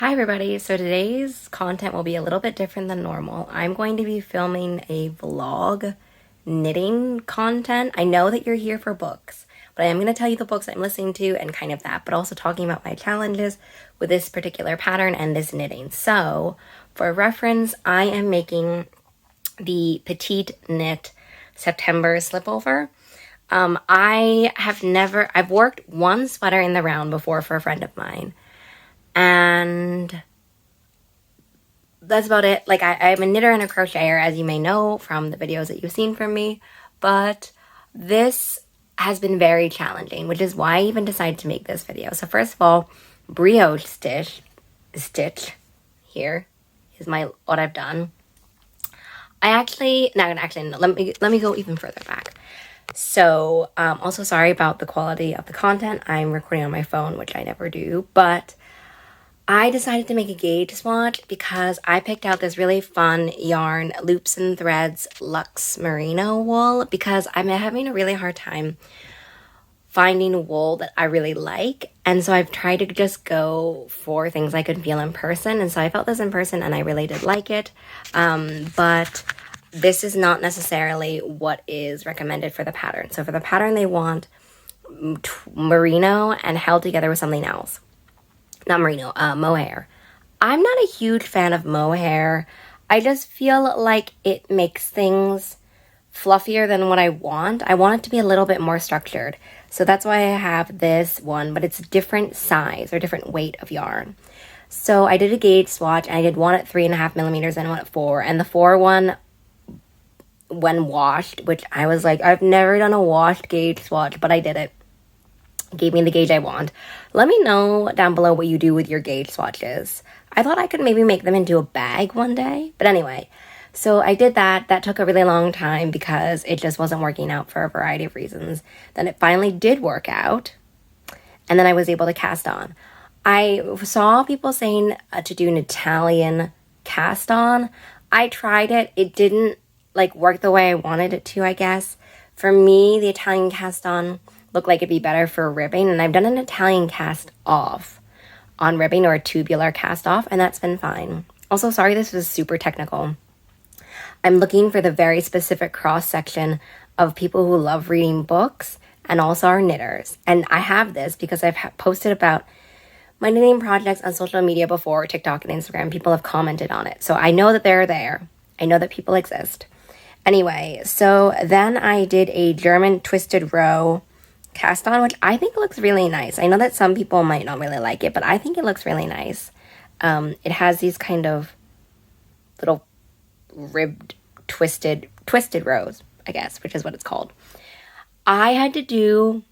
Hi everybody, so today's content will be a little bit different than normal. I'm going to be filming a vlog knitting content. I know that you're here for books, but I am going to tell you the books I'm listening to and kind of that, but also talking about my challenges with this particular pattern and this knitting. So for reference, I am making the PetiteKnit September Slipover. I've worked one sweater in the round before for a friend of mine. And that's about it. Like, I'm a knitter and a crocheter, as you may know from the videos that you've seen from me. But this has been very challenging, which is why I even decided to make this video. So first of all, brioche stitch here is what I've done. Let me go even further back. So, also sorry about the quality of the content. I'm recording on my phone, which I never do, but I decided to make a gauge swatch because I picked out this really fun yarn, Loops and Threads Luxe Merino wool, because I'm having a really hard time finding wool that I really like. And so I've tried to just go for things I could feel in person. And so I felt this in person and I really did like it. But this is not necessarily what is recommended for the pattern. So for the pattern, they want merino and held together with something else. Not merino, mohair. I'm not a huge fan of mohair. I just feel like it makes things fluffier than what I want. I want it to be a little bit more structured. So that's why I have this one, but it's a different size or different weight of yarn. So I did a gauge swatch, and I did one at 3.5 millimeters and one at 4. And the 4 one, when washed, which I was like, I've never done a washed gauge swatch, but I did it. Gave me the gauge I want. Let me know down below what you do with your gauge swatches. I thought I could maybe make them into a bag one day. But anyway, so I did that. That took a really long time because it just wasn't working out for a variety of reasons. Then it finally did work out. And then I was able to cast on. I saw people saying to do an Italian cast on. I tried it. It didn't work the way I wanted it to, I guess. For me, the Italian cast on look like it'd be better for ribbing, and I've done an Italian cast off on ribbing or a tubular cast off, and that's been fine. Also, sorry this was super technical. I'm looking for the very specific cross section of people who love reading books and also are knitters, and I have this because I've posted about my knitting projects on social media before, TikTok and Instagram. People have commented on it, so I know that they're there. I know that people exist. Anyway, so then I did a German twisted row cast on, which I think looks really nice. I know that some people might not really like it, but I think it looks really nice. It has these kind of little ribbed, twisted rows, I guess, which is what it's called. I had to do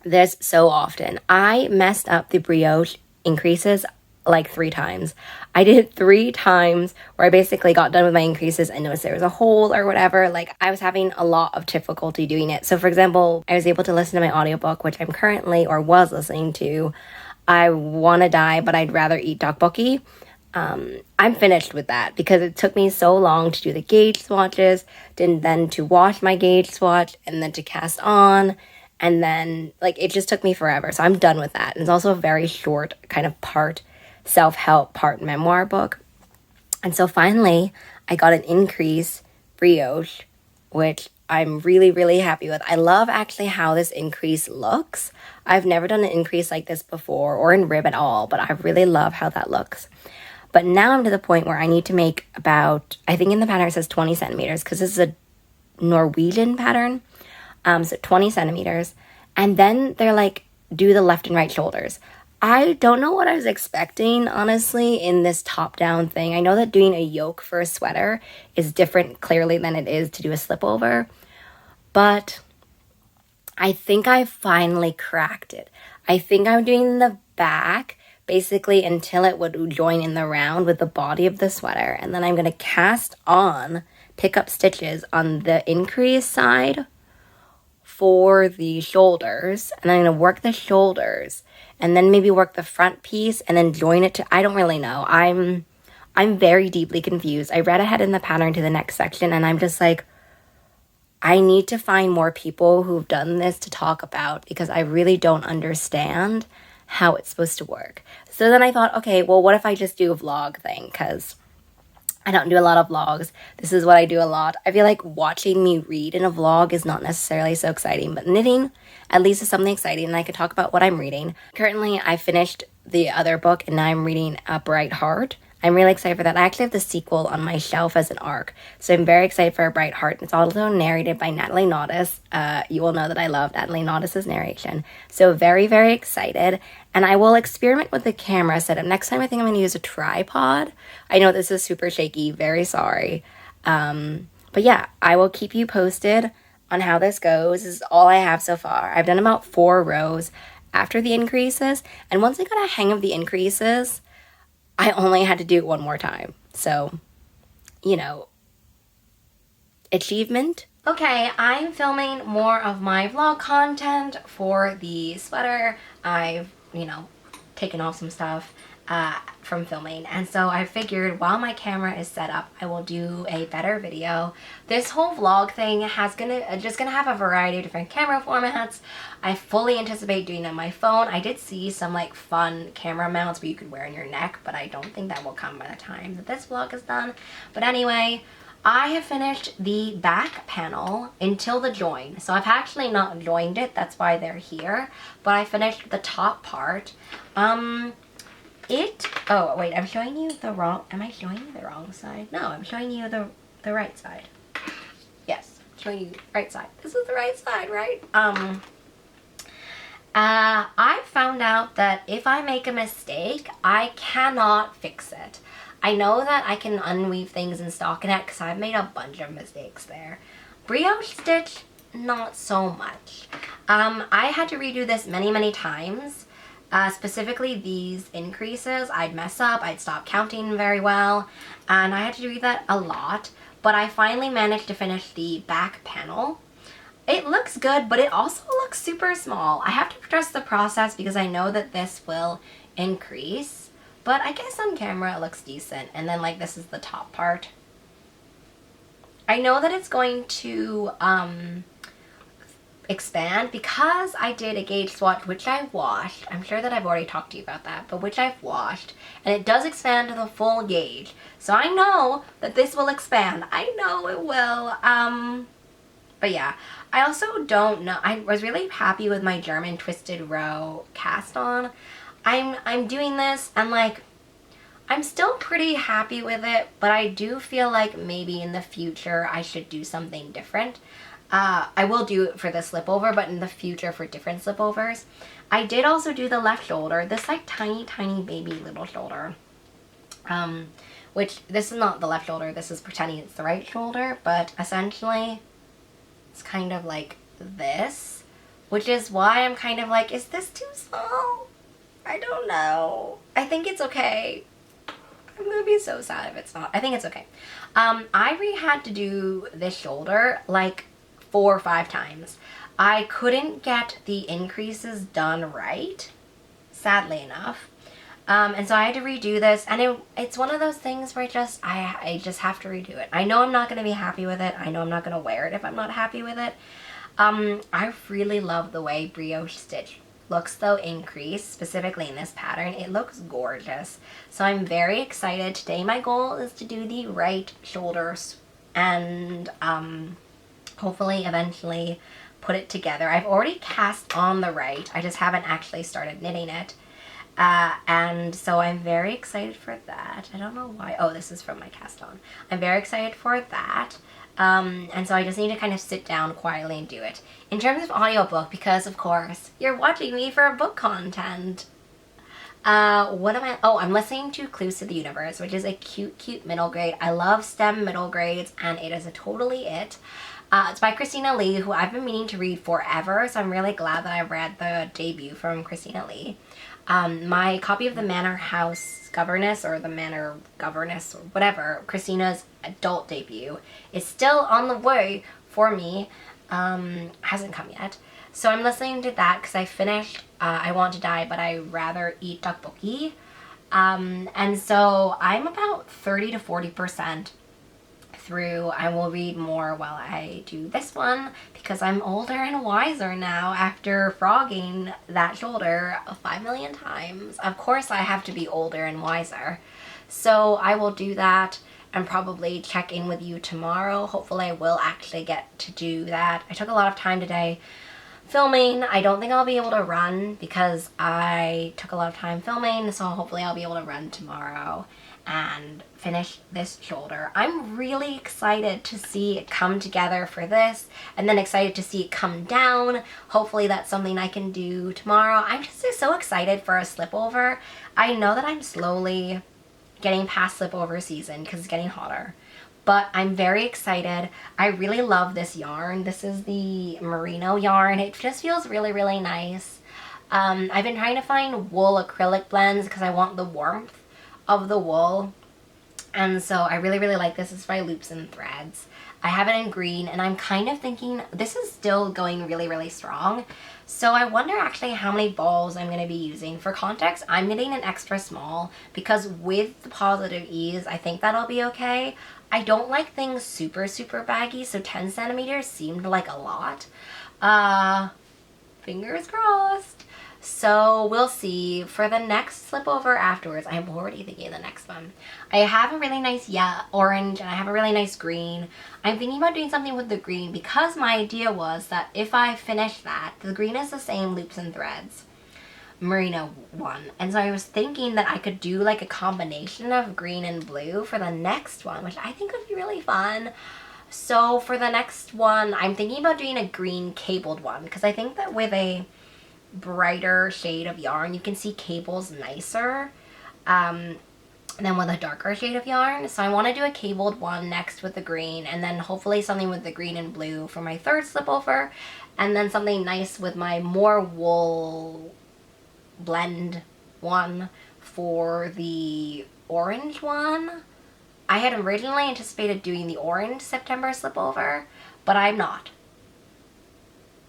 this so often. I messed up the brioche increases like 3 times. I did it 3 times where I basically got done with my increases and noticed there was a hole or whatever. Like, I was having a lot of difficulty doing it. So for example, I was able to listen to my audiobook, which I'm currently or was listening to. I Want to Die, but I'd rather eat tteokbokki. I'm finished with that because it took me so long to do the gauge swatches, then to wash my gauge swatch, and then to cast on. And then it just took me forever. So I'm done with that. And it's also a very short kind of part self-help, part memoir book. And so finally, I got an increase brioche, which I'm really, really happy with. I love actually how this increase looks. I've never done an increase like this before or in rib at all, but I really love how that looks. But now I'm to the point where I need to make about, I think in the pattern it says 20 centimeters because this is a Norwegian pattern. So 20 centimeters. And then they're do the left and right shoulders. I don't know what I was expecting, honestly, in this top-down thing. I know that doing a yoke for a sweater is different, clearly, than it is to do a slipover. But I think I finally cracked it. I think I'm doing the back, basically, until it would join in the round with the body of the sweater. And then I'm going to cast on, pick up stitches on the increase side for the shoulders. And then I'm going to work the shoulders. And then maybe work the front piece and then join it to, I don't really know. I'm very deeply confused. I read ahead in the pattern to the next section and I'm just like, I need to find more people who've done this to talk about because I really don't understand. how it's supposed to work. So then I thought, okay, well, what if I just do a vlog thing? Because I don't do a lot of vlogs. This is what I do a lot. I feel like watching me read in a vlog is not necessarily so exciting, but knitting at least is something exciting, and I could talk about what I'm reading. Currently, I finished the other book, and now I'm reading A Bright Heart. I'm really excited for that. I actually have the sequel on my shelf as an ARC, so I'm very excited for A Bright Heart. It's also narrated by Natalie Naudus. You will know that I love Natalie Naudus' narration. So very, very excited. And I will experiment with the camera setup. Next time I think I'm going to use a tripod. I know this is super shaky. Very sorry. But yeah, I will keep you posted on how this goes. This is all I have so far. I've done about 4 rows after the increases. And once I got a hang of the increases, I only had to do it one more time. So, you know, achievement. Okay, I'm filming more of my vlog content for the sweater. I've, taken off some stuff from filming. And so I figured while my camera is set up, I will do a better video. This whole vlog thing just gonna have a variety of different camera formats. I fully anticipate doing it on my phone. I did see some like fun camera mounts where you could wear on your neck, but I don't think that will come by the time that this vlog is done. But anyway, I have finished the back panel until the join. So I've actually not joined it, that's why they're here. But I finished the top part. Oh wait, I'm showing you the wrong, am I showing you the wrong side? No, I'm showing you the right side. Yes, I'm showing you the right side. This is the right side, right? I found out that if I make a mistake, I cannot fix it. I know that I can unweave things in stockinette because I've made a bunch of mistakes there. Brioche stitch, not so much. I had to redo this many, many times. Specifically these increases, I'd mess up, I'd stop counting very well, and I had to do that a lot. But I finally managed to finish the back panel. It looks good, but it also looks super small. I have to trust the process because I know that this will increase. But I guess on camera it looks decent. And then like this is the top part. I know that it's going to expand because I did a gauge swatch, which I washed. I'm sure that I've already talked to you about that, but which I've washed. And it does expand to the full gauge. So I know that this will expand. I know it will. But yeah, I also don't know. I was really happy with my German twisted row cast on. I'm doing this and like I'm still pretty happy with it, but I do feel like maybe in the future I should do something different. I will do it for the slipover, but in the future for different slipovers. I did also do the left shoulder, this like tiny baby little shoulder. Which this is not the left shoulder, this is pretending it's the right shoulder, but essentially it's kind of like this, which is why I'm kind of like, is this too small? I don't know. I think it's okay. I'm gonna be so sad if it's not. I think it's okay. I had to do this shoulder like 4 or 5 times. I couldn't get the increases done right, sadly enough. And so I had to redo this, and it's one of those things where I just have to redo it. I know I'm not gonna be happy with it. I know I'm not gonna wear it if I'm not happy with it. I really love the way brioche stitch looks though increased, specifically in this pattern. It looks gorgeous. So I'm very excited. Today my goal is to do the right shoulders and hopefully eventually put it together. I've already cast on the right. I just haven't actually started knitting it. And so I'm very excited for that. I don't know why. Oh, this is from my cast on. I'm very excited for that. And so I just need to kind of sit down quietly and do it. In terms of audiobook, because of course, you're watching me for book content. What am I? Oh, I'm listening to Clues to the Universe, which is a cute middle grade. I love STEM middle grades, and it is totally it. It's by Christina Lee, who I've been meaning to read forever, so I'm really glad that I read the debut from Christina Lee. My copy of The Manor House Governess, or The Manor Governess, or whatever, Christina's adult debut, is still on the way for me. Hasn't come yet. So I'm listening to that because I finished I Want to Die, But I Rather Eat Tteokbokki. And so I'm about 30 to 40% through. I will read more while I do this one because I'm older and wiser now after frogging that shoulder 5 million times. Of course I have to be older and wiser. So I will do that and probably check in with you tomorrow. Hopefully I will actually get to do that. I took a lot of time today filming. I don't think I'll be able to run because I took a lot of time filming, so hopefully I'll be able to run tomorrow and finish this shoulder. I'm really excited to see it come together for this, and then excited to see it come down. Hopefully that's something I can do tomorrow. I'm just so excited for a slipover. I know that I'm slowly getting past slipover season because it's getting hotter, but I'm very excited. I really love this yarn. This is the merino yarn. It just feels really, really nice. I've been trying to find wool acrylic blends because I want the warmth of the wool, and so I really, really like this. It's by Loops and Threads. I have it in green, and I'm kind of thinking this is still going really, really strong. So I wonder actually how many balls I'm going to be using. For context, I'm getting an extra small because with the Positive Ease, I think that'll be okay. I don't like things super, super baggy, so 10 centimeters seemed like a lot. Fingers crossed. So we'll see. For the next slipover afterwards, I'm already thinking of the next one. I have a really nice orange and I have a really nice green. I'm thinking about doing something with the green because my idea was that if I finish that, the green is the same Loops and Threads merino one. And so I was thinking that I could do like a combination of green and blue for the next one, which I think would be really fun. So for the next one, I'm thinking about doing a green cabled one because I think that with a brighter shade of yarn you can see cables nicer than with a darker shade of yarn. So I want to do a cabled one next with the green, and then hopefully something with the green and blue for my third slipover, and then something nice with my more wool blend one for the orange one. I had originally anticipated doing the orange September slipover, but I'm not.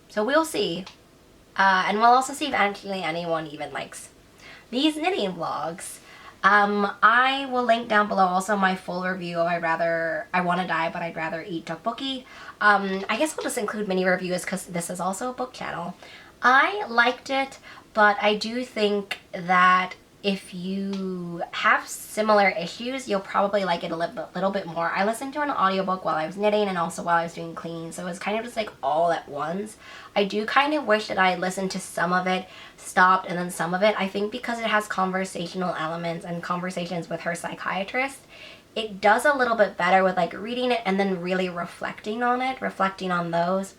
So we'll see. And we'll also see if actually anyone even likes these knitting vlogs. I will link down below also my full review of I Want to Die But I'd Rather Eat Tteokbokki. I guess I'll just include mini reviews because this is also a book channel. I liked it, but I do think that if you have similar issues, you'll probably like it a little bit more. I listened to an audiobook while I was knitting and also while I was doing cleaning, so it was kind of just like all at once. I do kind of wish that I listened to some of it, stopped, and then some of it. I think because it has conversational elements and conversations with her psychiatrist, it does a little bit better with like reading it and then really reflecting on it, reflecting on those.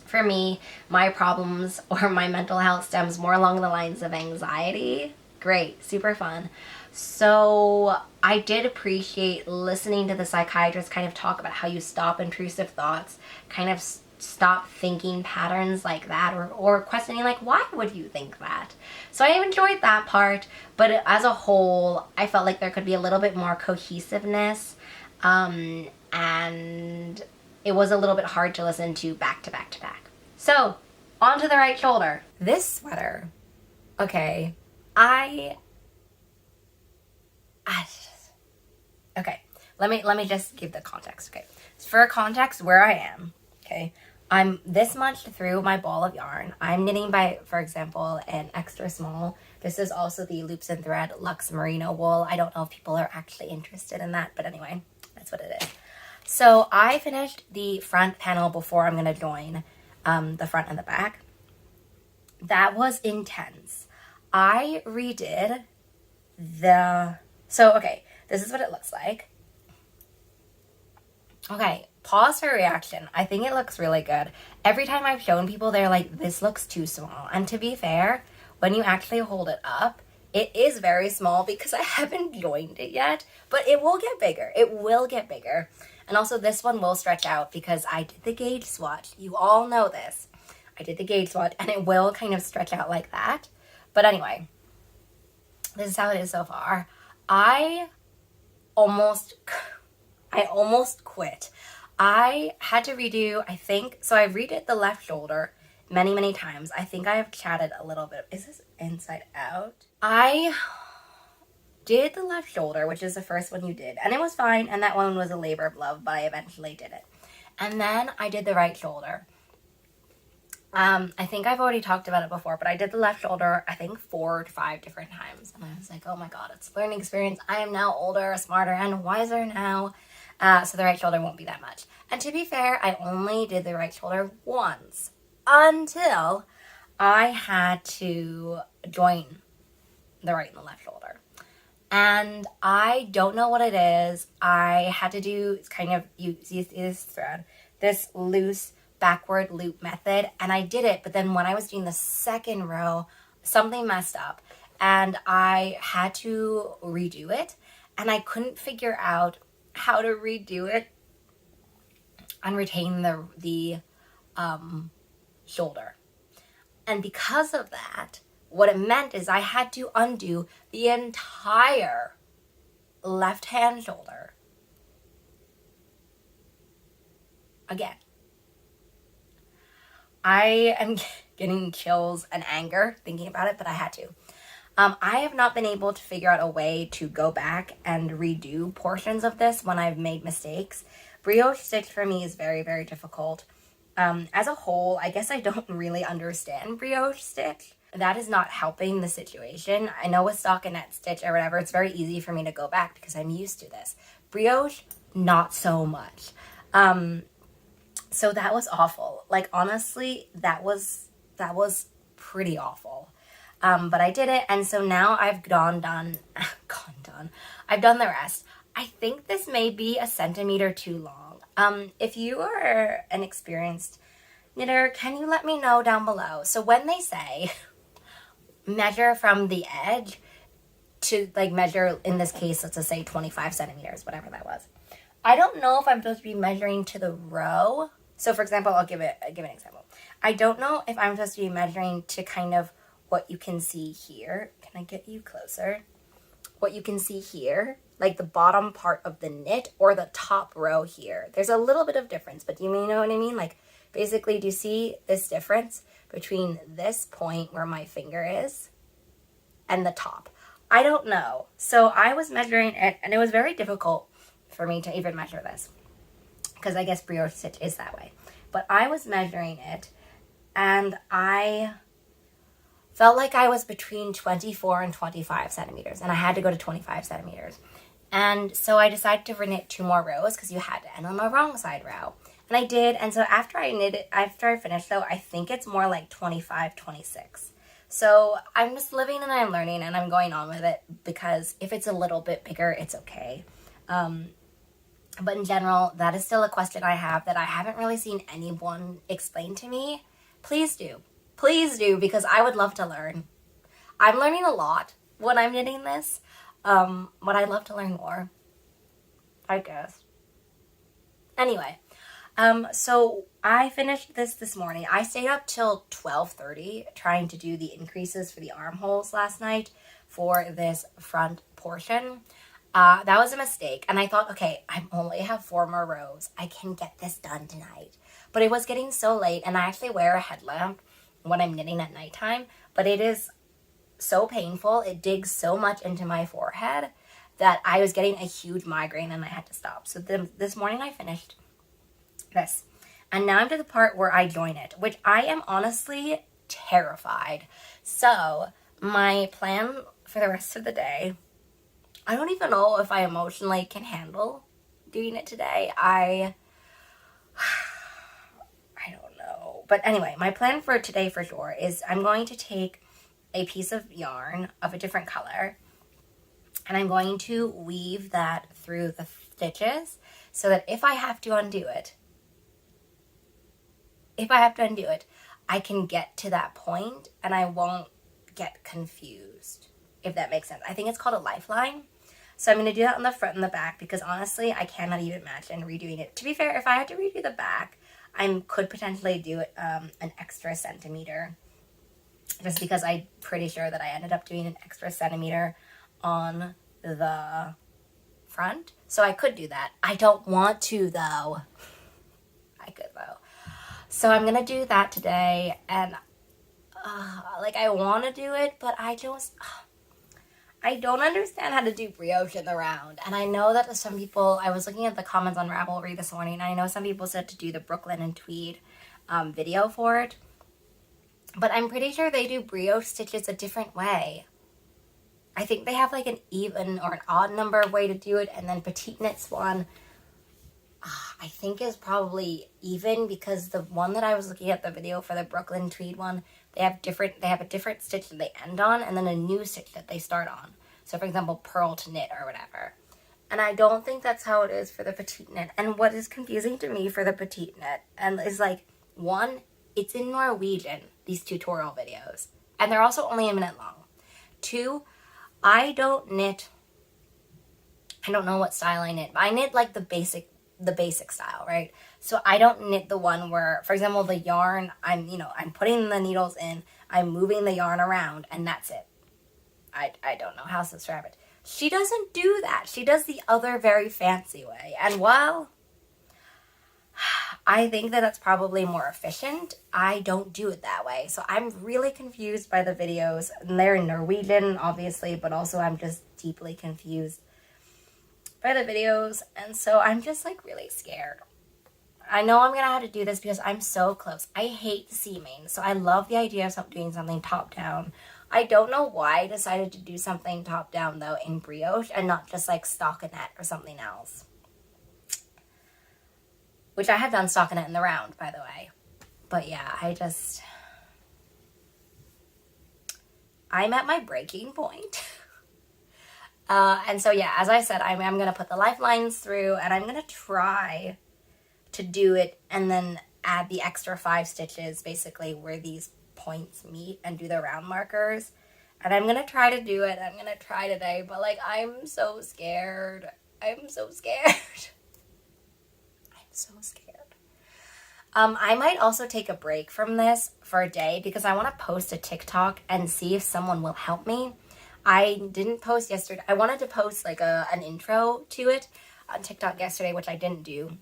For me, my problems or my mental health stems more along the lines of anxiety. Great, super fun. So I did appreciate listening to the psychiatrist kind of talk about how you stop intrusive thoughts, kind of stop thinking patterns like that, or questioning like, why would you think that? So I enjoyed that part, but as a whole, I felt like there could be a little bit more cohesiveness, and it was a little bit hard to listen to back to back to back. So, on to the right shoulder. This sweater, okay, okay, let me just give the context, okay? For context, where I am, okay, I'm this much through my ball of yarn. I'm knitting by, for example, an extra small. This is also the Loops and Thread Luxe Merino wool. I don't know if people are actually interested in that, but anyway, that's what it is. So I finished the front panel before I'm going to join the front and the back. That was intense. I redid so okay, this is what it looks like. Okay, pause for reaction. I think it looks really good. Every time I've shown people, they're like, this looks too small. And to be fair, when you actually hold it up, it is very small because I haven't joined it yet, but it will get bigger. It will get bigger. And also this one will stretch out because I did the gauge swatch. You all know this. I did the gauge swatch and it will kind of stretch out like that. But anyway, this is how it is so far. I almost quit. I had to redo, I think, so I redid the left shoulder many, many times. I think I have chatted a little bit. Is this inside out? I did the left shoulder, which is the first one you did, and it was fine, and that one was a labor of love, but I eventually did it. And then I did the right shoulder. I think I've already talked about it before, but I did the left shoulder, I think 4 to 5 different times. And I was like, oh my God, it's a learning experience. I am now older, smarter, and wiser now. So the right shoulder won't be that much. And to be fair, I only did the right shoulder once until I had to join the right and the left shoulder. And I don't know what it is. I had to do kind of, you see this thread, this loose backward loop method, and I did it, but then when I was doing the second row, something messed up and I had to redo it, and I couldn't figure out how to redo it and retain the shoulder. And because of that, what it meant is I had to undo the entire left hand shoulder again. I am getting chills and anger thinking about it, but I had to. I have not been able to figure out a way to go back and redo portions of this when I've made mistakes. Brioche stitch for me is very, very difficult. As a whole, I guess I don't really understand brioche stitch. That is not helping the situation. I know with stockinette stitch or whatever, it's very easy for me to go back because I'm used to this. Brioche, not so much. So that was awful. Like, honestly, that was pretty awful. But I did it, and so now I've done. I've done the rest. I think this may be a centimeter too long. If you are an experienced knitter, can you let me know down below? So when they say measure from the edge to, like, measure, in this case, let's just say 25 centimeters, whatever that was. I don't know if I'm supposed to be measuring to the row. So, for example, I'll give an example. I don't know if I'm supposed to be measuring to kind of what you can see here. Can I get you closer? What you can see here, like the bottom part of the knit or the top row here. There's a little bit of difference, but do you know what I mean? Like, basically, do you see this difference between this point where my finger is and the top? I don't know. So I was measuring it, and it was very difficult for me to even measure this, because I guess brioche stitch is that way. But I was measuring it, and I felt like I was between 24 and 25 centimeters, and I had to go to 25 centimeters. And so I decided to knit 2 more rows because you had to end on the wrong side row. And I did, and so after I finished though, I think it's more like 25, 26. So I'm just living and I'm learning, and I'm going on with it, because if it's a little bit bigger, it's okay. But in general, that is still a question I have that I haven't really seen anyone explain to me. Please do. Please do, because I would love to learn. I'm learning a lot when I'm knitting this, but I'd love to learn more, I guess. Anyway, so I finished this morning. I stayed up till 12:30 trying to do the increases for the armholes last night for this front portion. That was a mistake, and I thought, okay, I only have 4 more rows. I can get this done tonight. But it was getting so late, and I actually wear a headlamp when I'm knitting at nighttime, but it is so painful. It digs so much into my forehead that I was getting a huge migraine, and I had to stop. So this morning I finished this, and now I'm to the part where I join it, which I am honestly terrified. So my plan for the rest of the day, I don't even know if I emotionally can handle doing it today. I don't know. But anyway, my plan for today for sure is I'm going to take a piece of yarn of a different color, and I'm going to weave that through the stitches so that if I have to undo it, I can get to that point and I won't get confused, if that makes sense. I think it's called a lifeline. So I'm going to do that on the front and the back, because honestly, I cannot even imagine redoing it. To be fair, if I had to redo the back, I could potentially do it an extra centimeter, just because I'm pretty sure that I ended up doing an extra centimeter on the front. So I could do that. I don't want to, though. I could, though. So I'm going to do that today, and like, I want to do it, but I I don't understand how to do brioche in the round. And I know that some people, I was looking at the comments on Ravelry this morning, and I know some people said to do the Brooklyn and Tweed video for it. But I'm pretty sure they do brioche stitches a different way. I think they have like an even or an odd number of way to do it, and then PetiteKnit's one, I think is probably even, because the one that I was looking at the video for the Brooklyn Tweed one, they have a different stitch that they end on, and then a new stitch that they start on. So for example, purl to knit or whatever. And I don't think that's how it is for the PetiteKnit. And what is confusing to me for the PetiteKnit and is like, one, it's in Norwegian, these tutorial videos, and they're also only a minute long. Two, I don't know what style I knit, but I knit like the basic style, right? So I don't knit the one where, for example, the yarn, I'm putting the needles in, I'm moving the yarn around, and that's it. I don't know how to describe it. She doesn't do that. She does the other very fancy way. And while I think that that's probably more efficient, I don't do it that way. So I'm really confused by the videos. And they're in Norwegian, obviously, but also I'm just deeply confused by the videos. And so I'm just like really scared. I know I'm going to have to do this because I'm so close. I hate seaming. So I love the idea of doing something top down. I don't know why I decided to do something top down though in brioche and not just like stockinette or something else. Which I have done stockinette in the round, by the way. But yeah, I'm at my breaking point. And so yeah, as I said, I'm going to put the lifelines through, and I'm going to try to do it and then add the extra 5 stitches basically where these points meet and do the round markers. And I'm going to try to do it. I'm going to try today, but like, I'm so scared. I'm so scared. So scared. I might also take a break from this for a day because I want to post a TikTok and see if someone will help me. I didn't post yesterday. I wanted to post like an intro to it on TikTok yesterday, which I didn't do.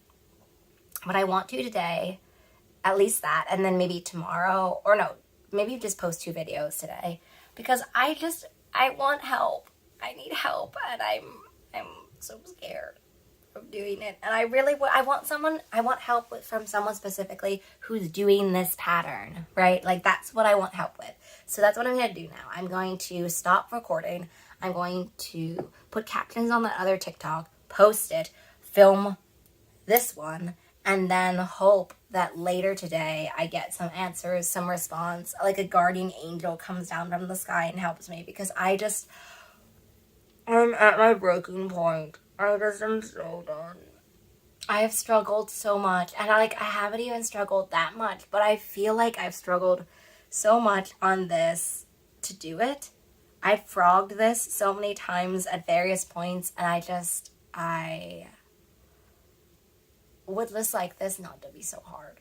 But I want to today, at least that, and then maybe tomorrow, or no, maybe just post 2 videos today, because I want help. I need help, and I'm so scared of doing it. And I want help from someone specifically who's doing this pattern, right? Like, that's what I want help with. So that's what I'm going to do now. I'm going to stop recording. I'm going to put captions on the other TikTok, post it, film this one, and then hope that later today I get some answers, some response, like a guardian angel comes down from the sky and helps me, because I'm at my breaking point. I just am so done. I have struggled so much, and I haven't even struggled that much, but I feel like I've struggled so much on this to do it. I've frogged this so many times at various points, and I would just like this not to be so hard.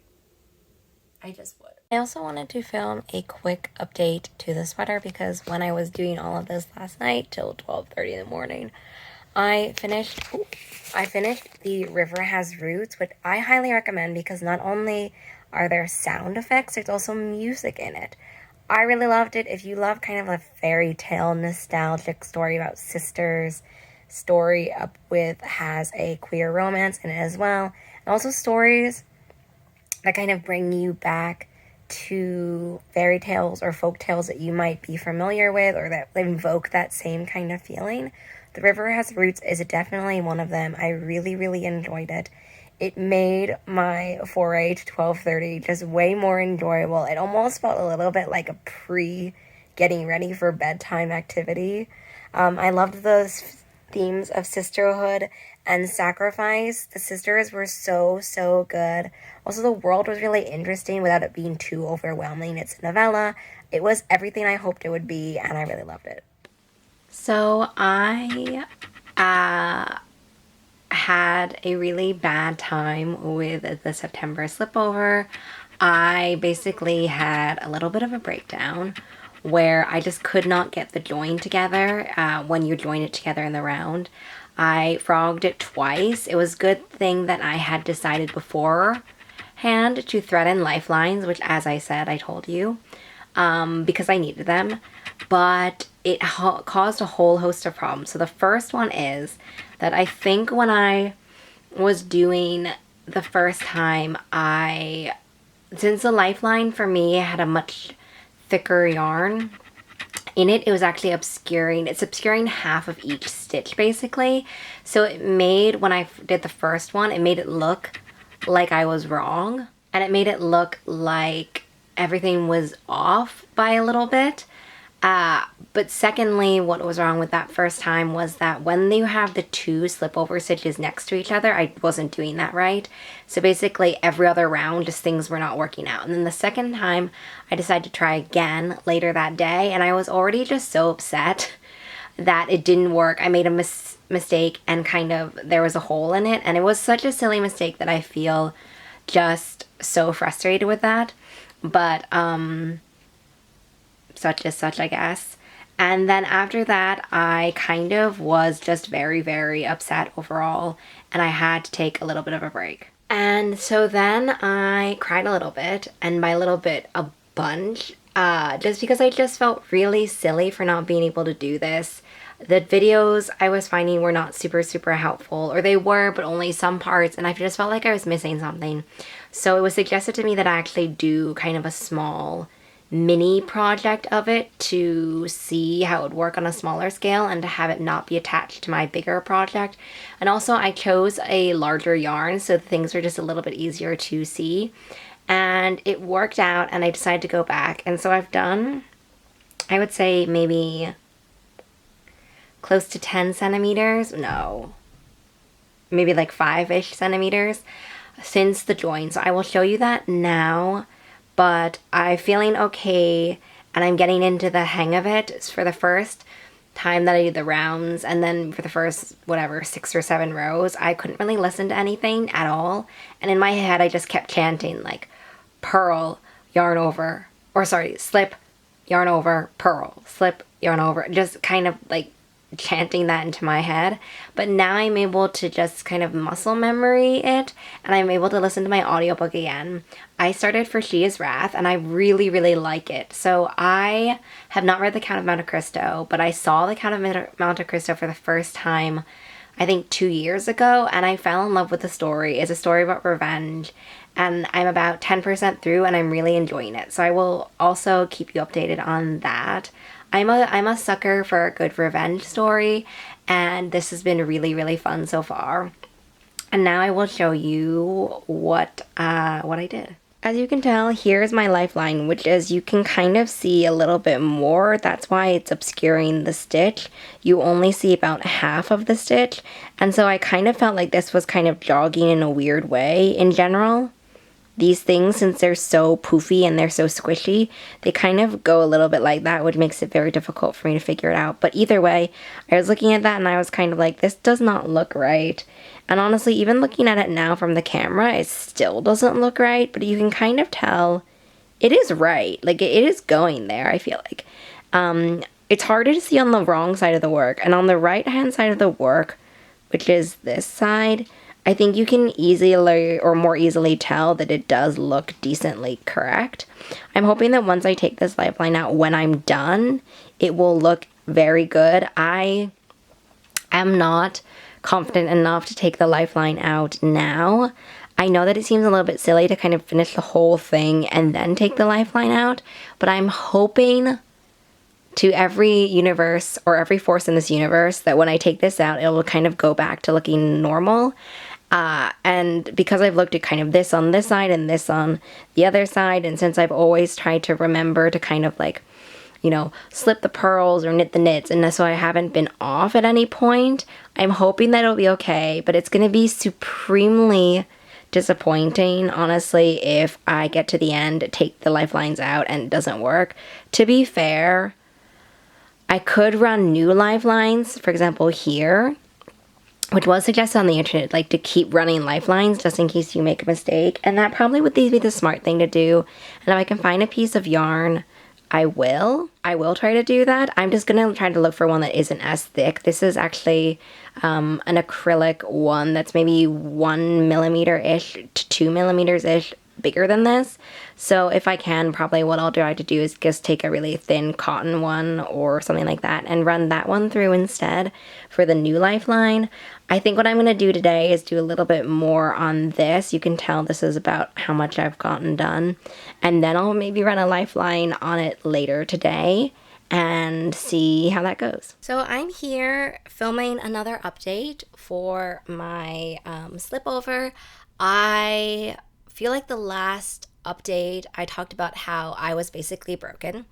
I just would. I also wanted to film a quick update to the sweater, because when I was doing all of this last night till 12:30 in the morning, I finished the River Has Roots, which I highly recommend because not only are there sound effects, there's also music in it. I really loved it. If you love kind of a fairy tale nostalgic story about sisters, story up with has a queer romance in it as well, and also stories that kind of bring you back to fairy tales or folk tales that you might be familiar with or that invoke that same kind of feeling. The River Has Roots is definitely one of them. I really, really enjoyed it. It made my foray to 12:30 just way more enjoyable. It almost felt a little bit like a getting ready for bedtime activity. I loved those themes of sisterhood and sacrifice. The sisters were so, so good. Also, the world was really interesting without it being too overwhelming. It's a novella. It was everything I hoped it would be, and I really loved it. So I had a really bad time with the September Slipover. I basically had a little bit of a breakdown where I just could not get the join together when you join it together in the round. I frogged it twice. It was a good thing that I had decided beforehand to thread in lifelines, which, as I said, I told you, because I needed them. but it caused a whole host of problems. So the first one is that I think when I was doing the first time, since the lifeline for me had a much thicker yarn in it, it was actually obscuring half of each stitch basically. So it made, when I did the first one, it made it look like I was wrong, and it made it look like everything was off by a little bit. But secondly, what was wrong with that first time was that when you have the two slipover stitches next to each other, I wasn't doing that right. So basically every other round, just things were not working out. And then the second time, I decided to try again later that day, and I was already just so upset that it didn't work. I made a mistake, and kind of there was a hole in it, and it was such a silly mistake that I feel just so frustrated with that. But such is such, I guess. And then after that, I kind of was just very, very upset overall, and I had to take a little bit of a break. And so then I cried a little bit, and by a little bit, a bunch, just because I just felt really silly for not being able to do this. The videos I was finding were not super, super helpful, or they were, but only some parts, and I just felt like I was missing something. So it was suggested to me that I actually do kind of a small mini project of it to see how it would work on a smaller scale, and to have it not be attached to my bigger project. And also I chose a larger yarn, so things were just a little bit easier to see, and it worked out, and I decided to go back. And so I've done, I would say maybe close to 10 centimeters, no, maybe like 5-ish centimeters since the join. So I will show you that now. But I'm feeling okay, and I'm getting into the hang of it. It's for the first time that I did the rounds, and then for the first, 6 or 7 rows, I couldn't really listen to anything at all. And in my head, I just kept chanting, like, purl, yarn over, or sorry, slip, yarn over, purl, slip, yarn over. Just kind of, like, chanting that into my head. But now I'm able to just kind of muscle memory it, and I'm able to listen to my audiobook again. I started for She Is Wrath, and I really, really like it. So I have not read The Count of Monte Cristo, but I saw The Count of Monte Cristo for the first time, I think 2 years ago, and I fell in love with the story. It's a story about revenge, and I'm about 10% through, and I'm really enjoying it. So I will also keep you updated on that. I'm a sucker for a good revenge story, and this has been really, really fun so far. And now I will show you what I did. As you can tell, here's my lifeline, which is, you can kind of see a little bit more. That's why it's obscuring the stitch. You only see about half of the stitch, and so I kind of felt like this was kind of jogging in a weird way in general. These things, since they're so poofy and they're so squishy, they kind of go a little bit like that, which makes it very difficult for me to figure it out. But either way, I was looking at that and I was kind of like, this does not look right. And honestly, even looking at it now from the camera, it still doesn't look right, but you can kind of tell it is right. Like, it is going there, I feel like. It's harder to see on the wrong side of the work. And on the right-hand side of the work, which is this side, I think you can easily, or more easily, tell that it does look decently correct. I'm hoping that once I take this lifeline out, when I'm done, it will look very good. I am not confident enough to take the lifeline out now. I know that it seems a little bit silly to kind of finish the whole thing and then take the lifeline out, but I'm hoping to every universe, or every force in this universe, that when I take this out, it will kind of go back to looking normal. And because I've looked at kind of this on this side and this on the other side, and since I've always tried to remember to kind of like, you know, slip the pearls or knit the knits, and so I haven't been off at any point, I'm hoping that it'll be okay, but it's going to be supremely disappointing, honestly, if I get to the end, take the lifelines out, and it doesn't work. To be fair, I could run new lifelines, for example here, which was suggested on the internet, like to keep running lifelines just in case you make a mistake, and that probably would be the smart thing to do. And if I can find a piece of yarn, I will try to do that. I'm just gonna try to look for one that isn't as thick. This is actually an acrylic one that's maybe 1 millimeter-ish to 2 millimeters-ish bigger than this. So if I can, probably what I'll try to do is just take a really thin cotton one or something like that and run that one through instead for the new lifeline. I think what I'm going to do today is do a little bit more on this. You can tell this is about how much I've gotten done. And then I'll maybe run a lifeline on it later today and see how that goes. So I'm here filming another update for my Slipover. I feel like the last update I talked about how I was basically broken.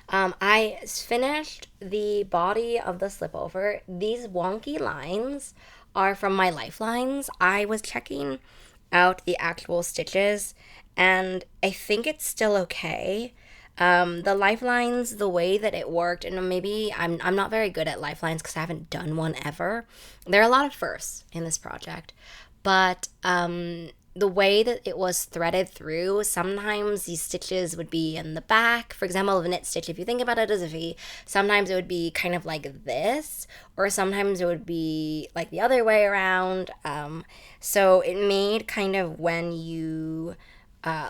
I finished the body of the Slipover. These wonky lines are from my lifelines. I was checking out the actual stitches and I think it's still okay. The lifelines, the way that it worked, and maybe I'm not very good at lifelines because I haven't done one ever. There are a lot of firsts in this project, but the way that it was threaded through, sometimes these stitches would be in the back. For example, of a knit stitch, if you think about it as a V, sometimes it would be kind of like this, or sometimes it would be like the other way around. So it made kind of when you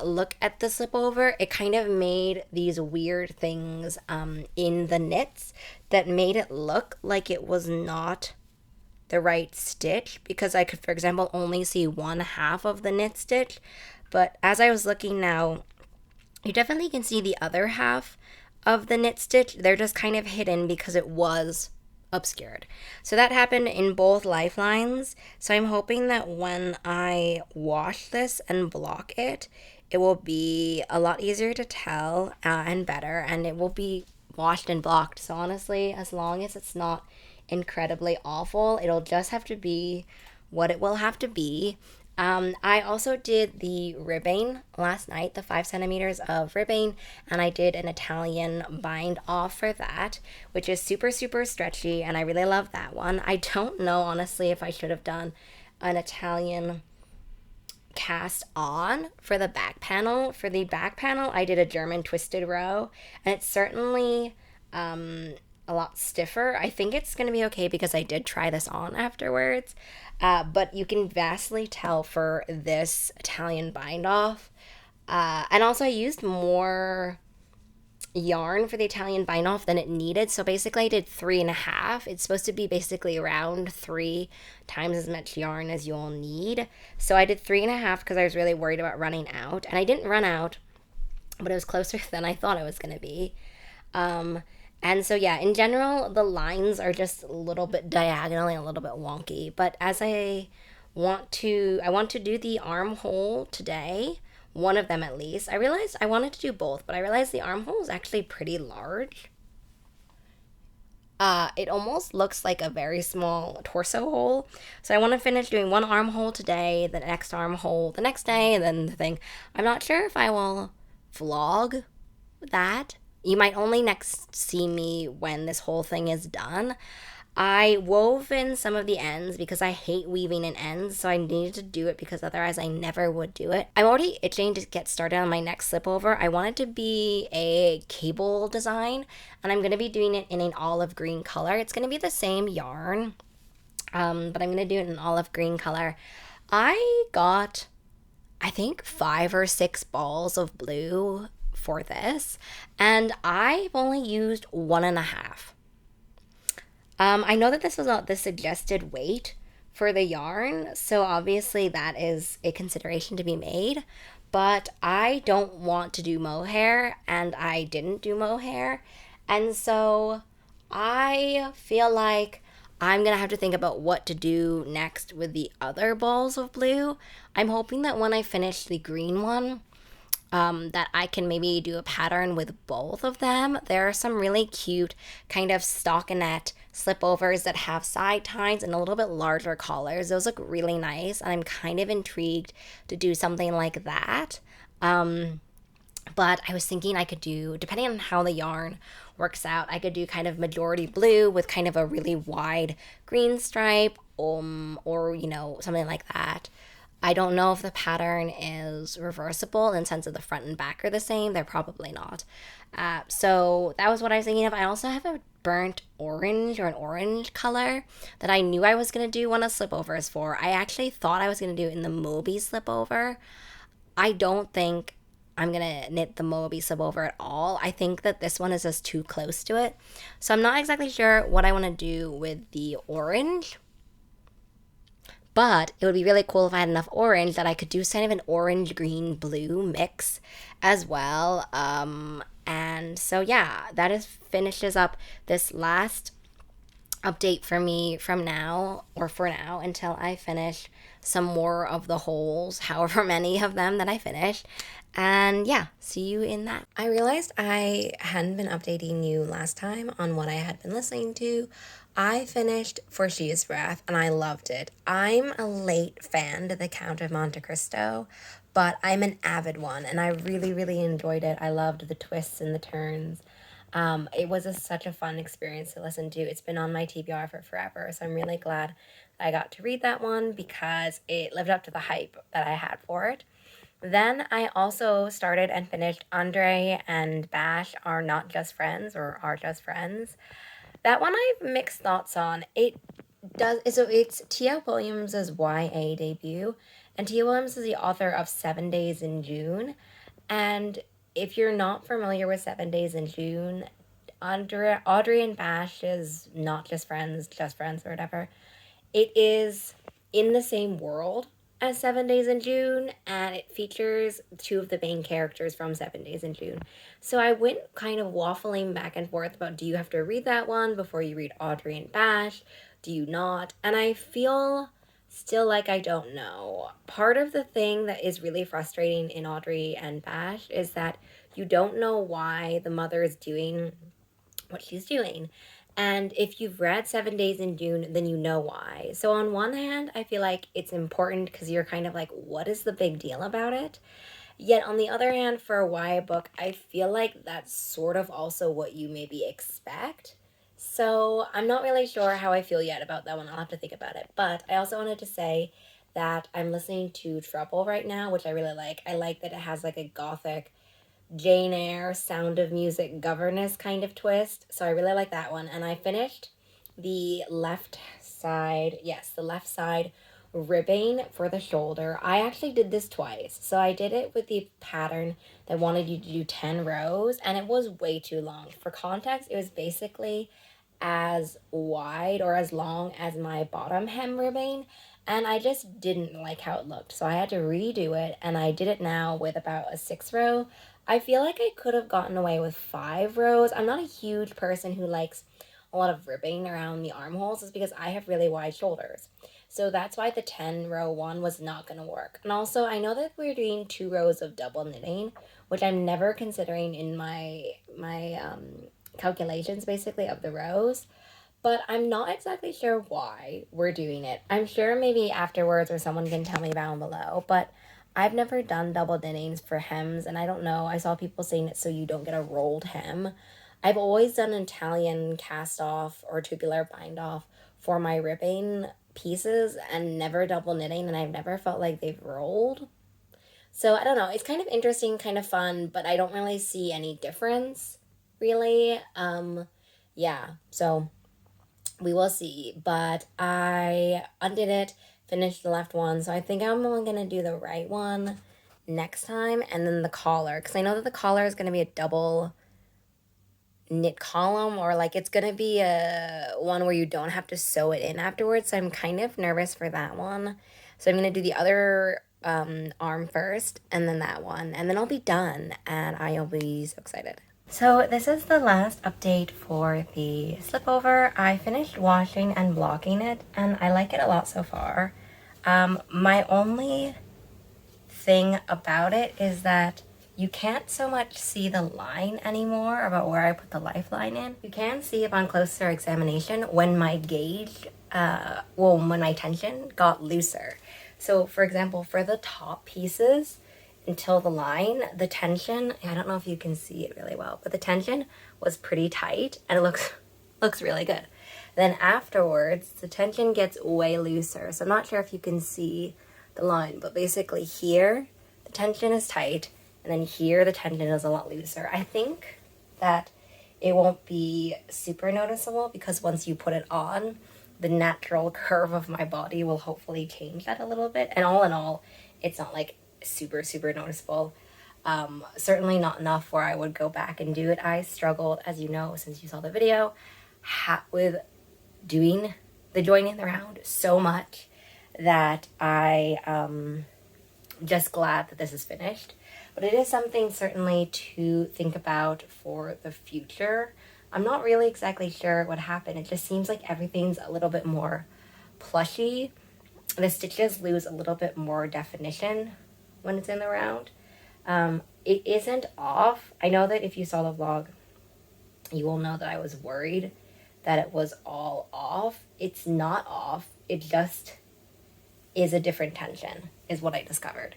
look at the Slipover, it kind of made these weird things in the knits that made it look like it was not the right stitch, because I could, for example, only see one half of the knit stitch. But as I was looking now, you definitely can see the other half of the knit stitch. They're just kind of hidden because it was obscured. So that happened in both lifelines. So I'm hoping that when I wash this and block it, it will be a lot easier to tell and better, and it will be washed and blocked. So honestly, as long as it's not incredibly awful, it'll just have to be what it will have to be. I also did the ribbing last night, the 5 centimeters of ribbing, and I did an Italian bind off for that, which is super, super stretchy, and I really love that one. I don't know, honestly, if I should have done an Italian cast on for the back panel. For the back panel, I did a German twisted row, and it's certainly a lot stiffer. I think it's going to be okay because I did try this on afterwards. But you can vastly tell for this Italian bind off. And also I used more yarn for the Italian bind off than it needed. So basically I did 3.5. It's supposed to be basically around 3 times as much yarn as you'll need. So I did 3.5 because I was really worried about running out. And I didn't run out, but it was closer than I thought it was going to be. And so, yeah, in general, the lines are just a little bit diagonally, a little bit wonky. But as I want to do the armhole today, one of them at least. I realized I wanted to do both, but I realized the armhole is actually pretty large. It almost looks like a very small torso hole. So I want to finish doing one armhole today, the next armhole the next day, and then the thing. I'm not sure if I will vlog that. You might only next see me when this whole thing is done. I wove in some of the ends because I hate weaving in ends, so I needed to do it because otherwise I never would do it. I'm already itching to get started on my next Slipover. I want it to be a cable design, and I'm going to be doing it in an olive green color. It's going to be the same yarn, but I'm going to do it in an olive green color. I got, I think, 5 or 6 balls of blue for this, and I've only used 1.5. I know that this was not the suggested weight for the yarn, so obviously that is a consideration to be made, but I don't want to do mohair, and I didn't do mohair, and so I feel like I'm gonna have to think about what to do next with the other balls of blue. I'm hoping that when I finish the green one, that I can maybe do a pattern with both of them. There are some really cute kind of stockinette slipovers that have side ties and a little bit larger collars. Those look really nice, and I'm kind of intrigued to do something like that. But I was thinking I could do, depending on how the yarn works out, I could do kind of majority blue with kind of a really wide green stripe, or, you know, something like that. I don't know if the pattern is reversible in the sense of the front and back are the same. They're probably not. So that was what I was thinking of. I also have a burnt orange or an orange color that I knew I was going to do one of Slipovers for. I actually thought I was going to do it in the Moby Slipover, I don't think I'm gonna knit the Moby Slipover at all. I think that this one is just too close to it. So I'm not exactly sure what I want to do with the orange. But it would be really cool if I had enough orange that I could do kind of an orange, green, blue mix as well. And so, yeah, that is finishes up this last update for me from now, or for now, until I finish some more of the holes, however many of them that I finish. And yeah, see you in that. I realized I hadn't been updating you last time on what I had been listening to. I finished For She Is Wrath and I loved it. I'm a late fan to The Count of Monte Cristo, but I'm an avid one and I really, really enjoyed it. I loved the twists and the turns. It was such a fun experience to listen to. It's been on my TBR for forever, so I'm really glad I got to read that one because it lived up to the hype that I had for it. Then I also started and finished Andre and Bash Are Not Just Friends, or Are Just Friends. That one I have mixed thoughts on. It's Tia Williams' YA debut, and Tia Williams is the author of 7 Days in June. And if you're not familiar with 7 Days in June, Audrey and Bash is not just friends or whatever. It is in the same world as 7 Days in June, and it features two of the main characters from 7 Days in June. So I went kind of waffling back and forth about, do you have to read that one before you read Audrey and Bash? Do you not? And I feel still like I don't know. Part of the thing that is really frustrating in Audrey and Bash is that you don't know why the mother is doing what she's doing. And if you've read 7 Days in June, then you know why. So on one hand, I feel like it's important because you're kind of like, what is the big deal about it? Yet on the other hand, for a YA book, I feel like that's sort of also what you maybe expect. So I'm not really sure how I feel yet about that one. I'll have to think about it. But I also wanted to say that I'm listening to Trouble right now, which I really like. I like that it has like a gothic Jane Eyre, Sound of Music, governess kind of twist. So I really like that one. And I finished the left side ribbing for the shoulder. I actually did this twice. So I did it with the pattern that wanted you to do 10 rows, and it was way too long. For context, it was basically as wide or as long as my bottom hem ribbing, and I just didn't like how it looked. So I had to redo it, and I did it now with about a 6 row. I feel like I could have gotten away with 5 rows. I'm not a huge person who likes a lot of ribbing around the armholes, is because I have really wide shoulders. So that's why the 10 row one was not going to work. And also, I know that we're doing 2 rows of double knitting, which I'm never considering in my calculations basically of the rows. But I'm not exactly sure why we're doing it. I'm sure maybe afterwards or someone can tell me down below. But I've never done double knittings for hems, and I don't know. I saw people saying it so you don't get a rolled hem. I've always done Italian cast off or tubular bind off for my ribbing pieces and never double knitting, and I've never felt like they've rolled. So I don't know. It's kind of interesting, kind of fun, but I don't really see any difference, really. Yeah, so we will see. But I undid it, finished the left one, so I think I'm only going to do the right one next time, and then the collar, because I know that the collar is going to be a double knit column, or like it's gonna be a one where you don't have to sew it in afterwards, so I'm kind of nervous for that one. So I'm gonna do the other arm first, and then that one, and then I'll be done, and I'll be so excited. So this is the last update for the Slipover. I finished washing and blocking it, and I like it a lot so far. My only thing about it is that you can't so much see the line anymore about where I put the lifeline in. You can see upon closer examination when my gauge, when my tension got looser. So for example, for the top pieces until the line, the tension, I don't know if you can see it really well, but the tension was pretty tight and it looks really good. Then afterwards, the tension gets way looser. So I'm not sure if you can see the line, but basically here, the tension is tight, and then here the tension is a lot looser. I think that it won't be super noticeable because once you put it on, the natural curve of my body will hopefully change that a little bit. And all in all, it's not like super, super noticeable. Certainly not enough where I would go back and do it. I struggled, as you know, since you saw the video, with doing the joining the round so much that I just glad that this is finished. But it is something certainly to think about for the future. I'm not really exactly sure what happened. It just seems like everything's a little bit more plushy. The stitches lose a little bit more definition when it's in the round. It isn't off. I know that if you saw the vlog, you will know that I was worried that it was all off. It's not off. It just is a different tension, is what I discovered.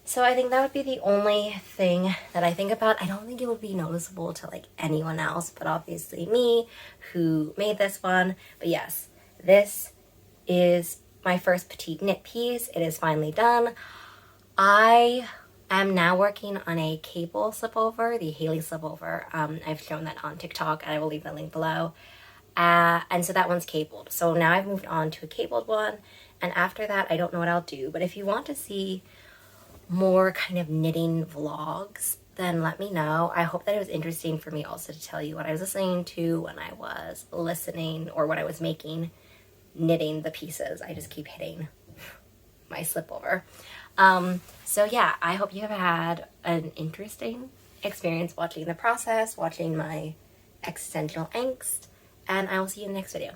So I think that would be the only thing that I think about. I don't think it would be noticeable to like anyone else, but obviously me who made this one. But yes, this is my first PetiteKnit piece. It is finally done. I am now working on a cable slipover, the Haley slipover. I've shown that on TikTok and I will leave the link below. And so that one's cabled. So now I've moved on to a cabled one. And after that, I don't know what I'll do. But if you want to see more kind of knitting vlogs, then let me know. I hope that it was interesting for me also to tell you what I was listening to when I was listening or when I was knitting the pieces. I just keep hitting my slipover. So yeah, I hope you have had an interesting experience watching the process, watching my existential angst, and I will see you in the next video.